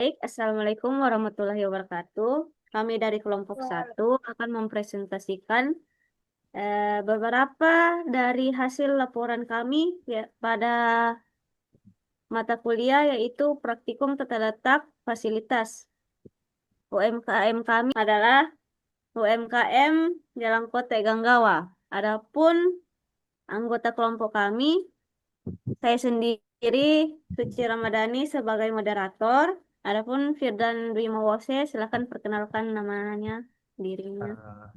Baik, Assalamualaikum warahmatullahi wabarakatuh. Kami dari kelompok satu akan mempresentasikan beberapa dari hasil laporan kami ya, pada mata kuliah yaitu Praktikum Tata Letak Fasilitas. UMKM kami adalah UMKM Jalangkote Ganggawa. Adapun anggota kelompok kami, saya sendiri Suci Ramadhani sebagai moderator. Adapun Firdan Dwi Mawose, silakan perkenalkan namanya, dirinya. Ah,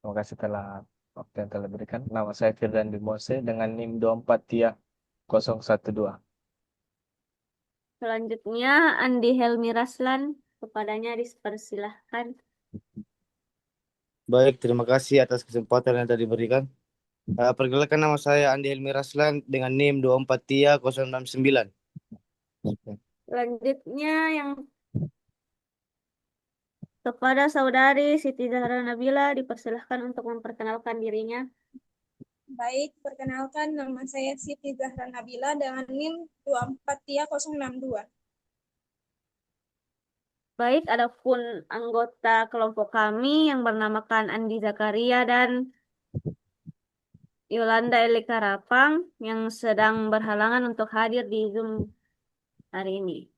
Terima kasih telah waktu yang telah berikan. Nama saya Firdan Bimose dengan NIM 243-012. Selanjutnya Andi Helmi Raslan, kepadanya dipersilahkan. Baik, terima kasih atas kesempatan yang tadi diberikan. Perkenalkan, nama saya Andi Helmi Raslan dengan NIM 243-069. Selanjutnya yang kepada saudari Siti Zahra Nabila dipersilahkan untuk memperkenalkan dirinya. Baik, perkenalkan nama saya Siti Zahra Nabila dengan NIM 243-062. Baik, adapun anggota kelompok kami yang bernamakan Andi Zakaria dan Yolanda Elika Rapang yang sedang berhalangan untuk hadir di Zoom hari ini.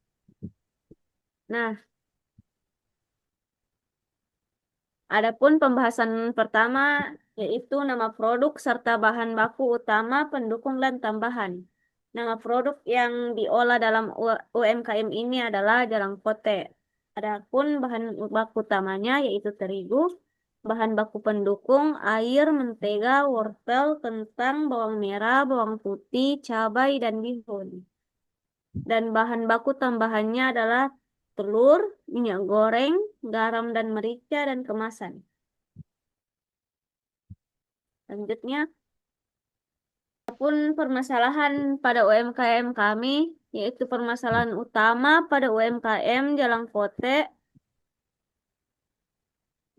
Nah, adapun pembahasan pertama yaitu nama produk serta bahan baku utama, pendukung dan tambahan. Nama produk yang diolah dalam UMKM ini adalah jalangkote. Adapun bahan baku utamanya yaitu terigu, bahan baku pendukung, air, mentega, wortel, kentang, bawang merah, bawang putih, cabai, dan bihun. Dan bahan baku tambahannya adalah telur, minyak goreng, garam dan merica, dan kemasan. Selanjutnya, pun permasalahan pada UMKM kami, yaitu permasalahan utama pada UMKM Jalangkote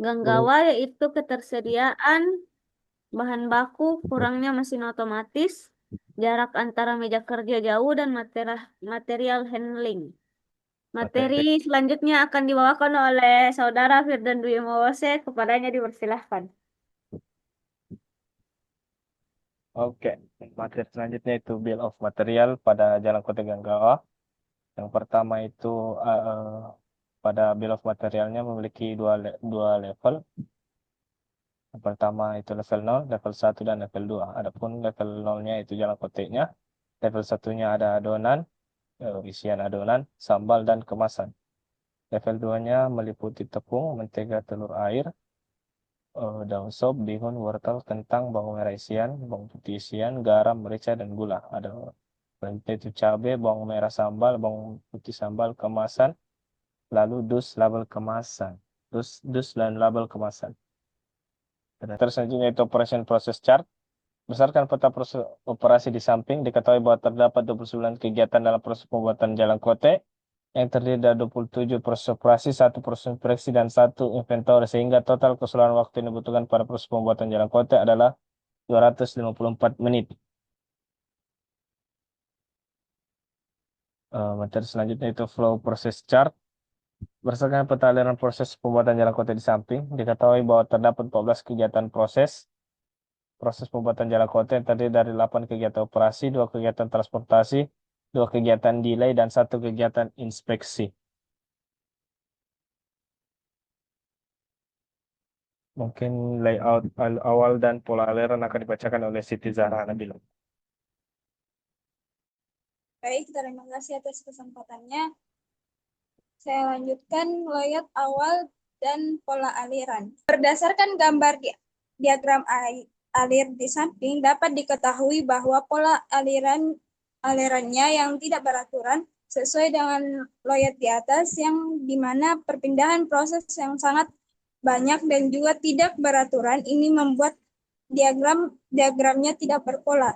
Ganggawa, yaitu ketersediaan bahan baku, kurangnya mesin otomatis, jarak antara meja kerja jauh, dan material handling. Materi selanjutnya akan dibawakan oleh Saudara Firdan Dwi Mawose, kepadanya dipersilahkan. Oke, materi selanjutnya itu Bill of Material pada Jalan Kota Ganggawa. Yang pertama itu pada Bill of Materialnya memiliki dua level. Yang pertama itu level 0, level 1 dan level 2. Adapun level 0-nya itu jalan koteknya. Level 1-nya ada adonan, isian adonan, sambal dan kemasan. Level 2-nya meliputi tepung, mentega, telur air, daun sop, bihun, wortel, kentang, bawang merah isian, bawang putih isian, garam, merica, dan gula. Ada selanjutnya itu cabai, bawang merah sambal, bawang putih sambal, kemasan, lalu dus label kemasan. Dus dan label kemasan. Dan terus selanjutnya itu operation process chart. Berdasarkan peta proses operasi di samping, diketahui bahwa terdapat 29 kegiatan dalam proses pembuatan jalan kote yang terdiri dari 27 proses operasi, 1 proses inspeksi, dan 1 inventory, sehingga total keseluruhan waktu yang dibutuhkan pada proses pembuatan jalan kote adalah 254 menit. Materi selanjutnya itu flow process chart. Berdasarkan peta aliran proses pembuatan jalan kote di samping, diketahui bahwa terdapat 14 kegiatan proses pembuatan jalan kota yang terdiri dari 8 kegiatan operasi, 2 kegiatan transportasi, 2 kegiatan delay, dan 1 kegiatan inspeksi. Mungkin layout awal dan pola aliran akan dibacakan oleh Siti Zahra Nabila. Baik, terima kasih atas kesempatannya. Saya lanjutkan layout awal dan pola aliran. Berdasarkan gambar diagram alir di samping, dapat diketahui bahwa pola alirannya yang tidak beraturan sesuai dengan layout di atas, yang dimana perpindahan proses yang sangat banyak dan juga tidak beraturan ini membuat diagramnya tidak berpola.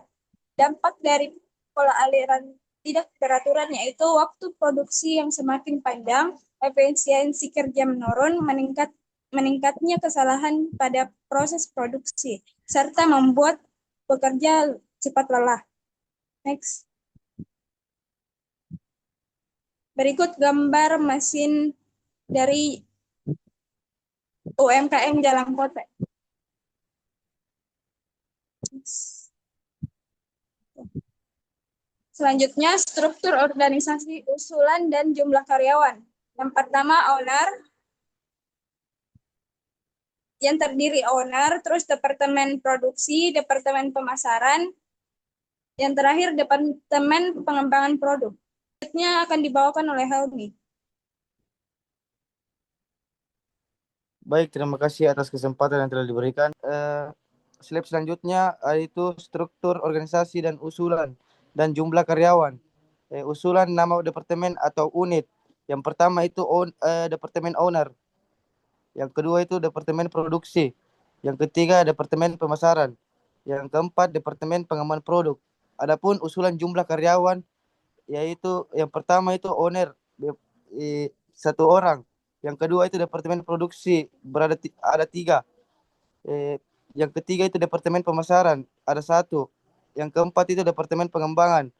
Dampak dari pola aliran tidak beraturan yaitu waktu produksi yang semakin panjang, efisiensi kerja menurun, meningkatnya kesalahan pada proses produksi, serta membuat pekerja cepat lelah. Next. Berikut gambar mesin dari UMKM Jalangkote. Selanjutnya, struktur organisasi, usulan, dan jumlah karyawan. Yang pertama, owner, yang terdiri owner, terus departemen produksi, departemen pemasaran, yang terakhir departemen pengembangan produk. Selanjutnya akan dibawakan oleh Helmi. Baik, terima kasih atas kesempatan yang telah diberikan. Slide selanjutnya yaitu struktur organisasi dan usulan dan jumlah karyawan. Usulan nama departemen atau unit. Yang pertama itu departemen owner. Yang kedua itu departemen produksi. Yang ketiga departemen pemasaran. Yang keempat departemen pengembangan produk. Adapun usulan jumlah karyawan yaitu yang pertama itu owner satu orang. Yang kedua itu departemen produksi ada 3. Yang ketiga itu departemen pemasaran ada 1. Yang keempat itu departemen pengembangan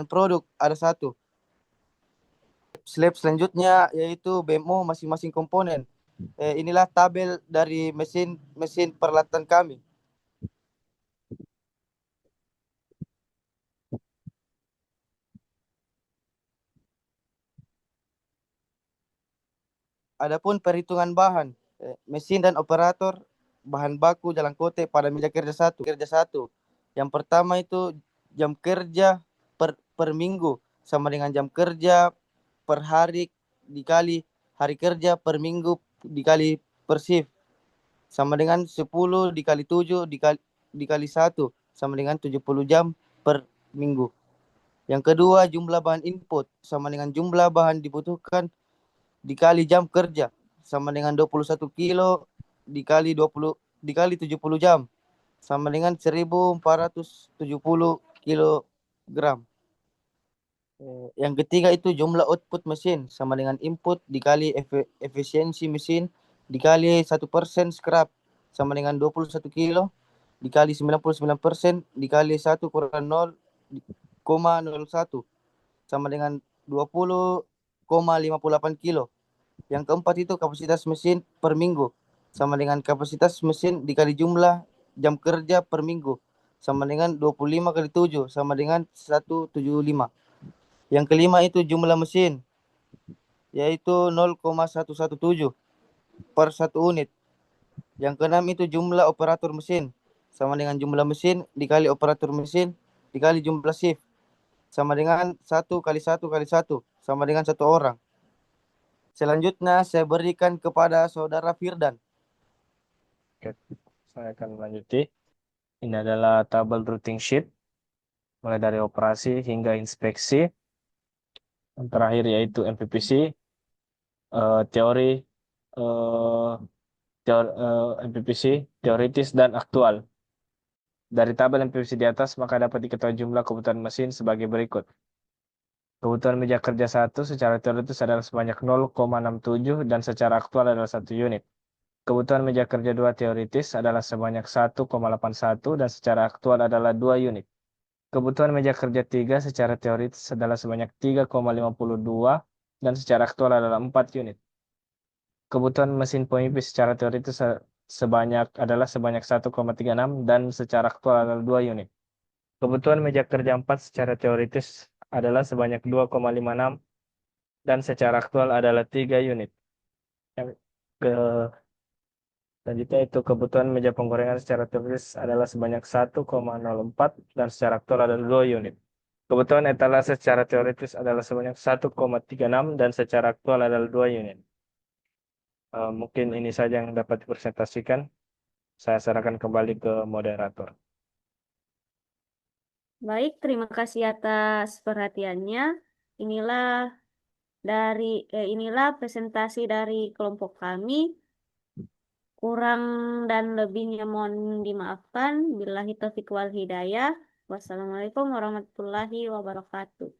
produk ada 1. Slide selanjutnya yaitu BMO masing-masing komponen. Inilah tabel dari mesin peralatan kami. Adapun perhitungan bahan, mesin dan operator, bahan baku Jalangkote pada meja kerja satu. Yang pertama itu jam kerja per minggu sama dengan jam kerja per hari dikali hari kerja per minggu dikali per shift sama dengan 10 dikali 7 dikali 1 sama dengan 70 jam per minggu. Yang kedua jumlah bahan input sama dengan jumlah bahan dibutuhkan dikali jam kerja sama dengan 21 kilo dikali 70 jam sama dengan 1470 kilogram. Yang ketiga itu jumlah output mesin sama dengan input dikali efisiensi mesin dikali 1% scrap sama dengan 21 kilo dikali 99% dikali 1 kurang 0,01 sama dengan 20,58 kilo. Yang keempat itu kapasitas mesin per minggu sama dengan kapasitas mesin dikali jumlah jam kerja per minggu sama dengan 25 kali 7 sama dengan 175. Yang kelima itu jumlah mesin yaitu 0,117 per 1 unit. Yang keenam itu jumlah operator mesin sama dengan jumlah mesin dikali operator mesin dikali jumlah shift sama dengan 1 kali 1 kali 1 sama dengan 1 orang. Selanjutnya saya berikan kepada saudara Firdan. Oke, saya akan melanjuti. Ini adalah tabel routing sheet, mulai dari operasi hingga inspeksi. Yang terakhir yaitu MPPC, teori, MPPC, teoritis dan aktual. Dari tabel MPPC di atas, maka dapat diketahui jumlah kebutuhan mesin sebagai berikut. Kebutuhan meja kerja 1 secara teoritis adalah sebanyak 0,67 dan secara aktual adalah 1 unit. Kebutuhan meja kerja 2 teoritis adalah sebanyak 1,81 dan secara aktual adalah 2 unit. Kebutuhan meja kerja 3 secara teoritis adalah sebanyak 3,52 dan secara aktual adalah 4 unit. Kebutuhan mesin pemipis secara teoritis adalah sebanyak 1,36 dan secara aktual adalah 2 unit. Kebutuhan meja kerja 4 secara teoritis adalah sebanyak 2,56 dan secara aktual adalah 3 unit. Selanjutnya itu kebutuhan meja penggorengan secara teoritis adalah sebanyak 1,04 dan secara aktual adalah 2 unit. Kebutuhan etalase secara teoritis adalah sebanyak 1,36 dan secara aktual adalah 2 unit. Mungkin ini saja yang dapat dipresentasikan. Saya serahkan kembali ke moderator. Baik, terima kasih atas perhatiannya. Inilah presentasi dari kelompok kami. Kurang dan lebihnya mohon dimaafkan. Billahi taufiq wal hidayah. Wassalamualaikum warahmatullahi wabarakatuh.